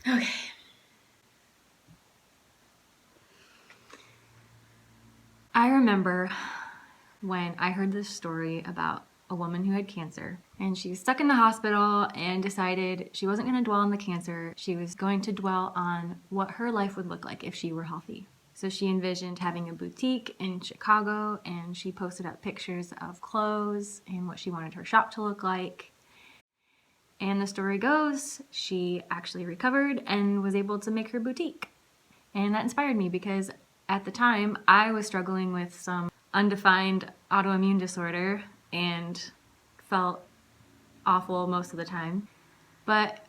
Okay. I remember when I heard this story about a woman who had cancer, and she was stuck in the hospital and decided she wasn't going to dwell on the cancer. She was going to dwell on what her life would look like if she were healthy. So she envisioned having a boutique in Chicago, and she posted up pictures of clothes and what she wanted her shop to look like. And the story goes, she actually recovered and was able to make her boutique. And that inspired me because at the time I was struggling with some undefined autoimmune disorder and felt awful most of the time. But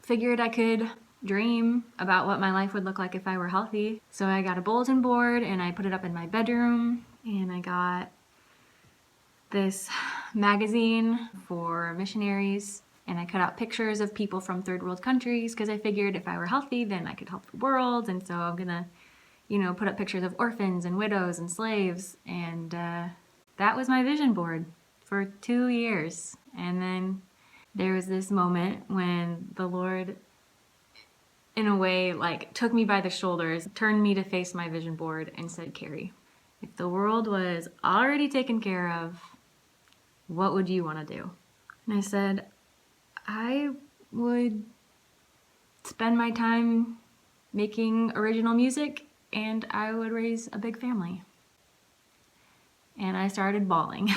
figured I could dream about what my life would look like if I were healthy. So I got a bulletin board and I put it up in my bedroom, and I got this magazine for missionaries, and I cut out pictures of people from third world countries because I figured if I were healthy, then I could help the world. And so I'm gonna, put up pictures of orphans and widows and slaves. And that was my vision board for 2 years. And then there was this moment when the Lord, in a way, like took me by the shoulders, turned me to face my vision board and said, Carrie, if the world was already taken care of, what would you want to do? And I said, I would spend my time making original music, and I would raise a big family. And I started bawling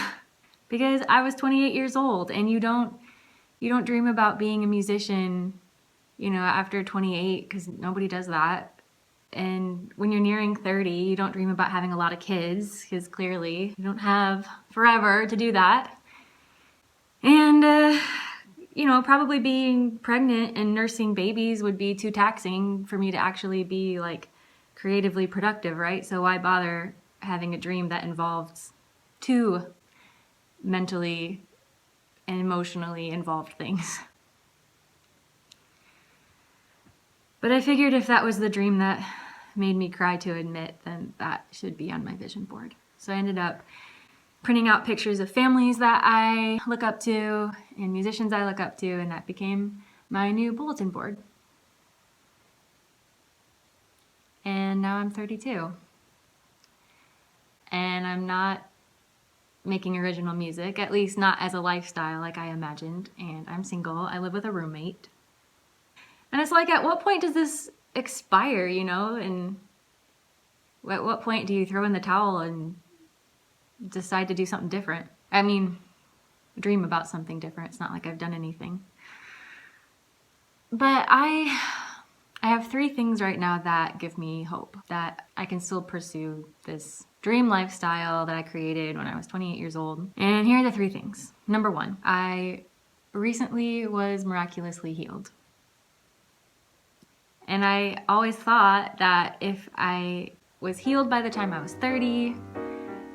because I was 28 years old, and you don't dream about being a musician, after 28, because nobody does that. And when you're nearing 30, you don't dream about having a lot of kids, because clearly you don't have forever to do that. And probably being pregnant and nursing babies would be too taxing for me to actually be like creatively productive, right? So why bother having a dream that involves two mentally and emotionally involved things? But I figured if that was the dream that made me cry to admit, then that should be on my vision board. So I ended up printing out pictures of families that I look up to and musicians I look up to, and that became my new bulletin board. And now I'm 32. And I'm not making original music, at least not as a lifestyle like I imagined. And I'm single. I live with a roommate. And it's like, at what point does this expire, And at what point do you throw in the towel and decide to do something different? I mean, dream about something different. It's not like I've done anything. But I have 3 things right now that give me hope that I can still pursue this dream lifestyle that I created when I was 28 years old. And here are the 3 things. Number 1, I recently was miraculously healed. And I always thought that if I was healed by the time I was 30,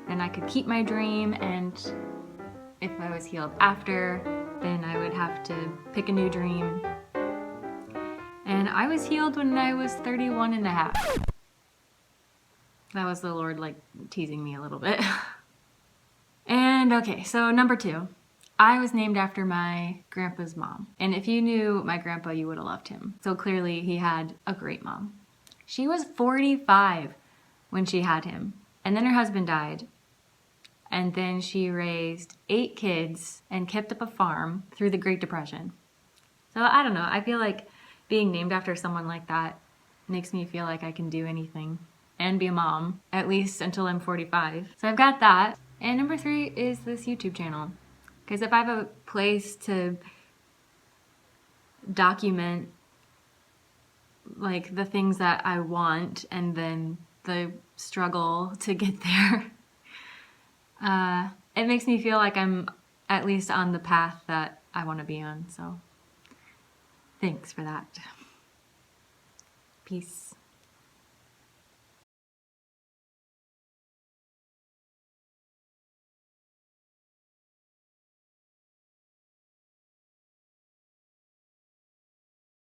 then I could keep my dream, and if I was healed after, then I would have to pick a new dream. And I was healed when I was 31 and a half. That was the Lord teasing me a little bit. And okay, so number 2, I was named after my grandpa's mom. And if you knew my grandpa, you would have loved him. So clearly he had a great mom. She was 45 when she had him. And then her husband died. And then she raised 8 kids and kept up a farm through the Great Depression. So I don't know, I feel like being named after someone like that makes me feel like I can do anything and be a mom, at least until I'm 45. So I've got that. And number 3 is this YouTube channel. Because if I have a place to document the things that I want and then the struggle to get there, it makes me feel like I'm at least on the path that I want to be on. So thanks for that. Peace.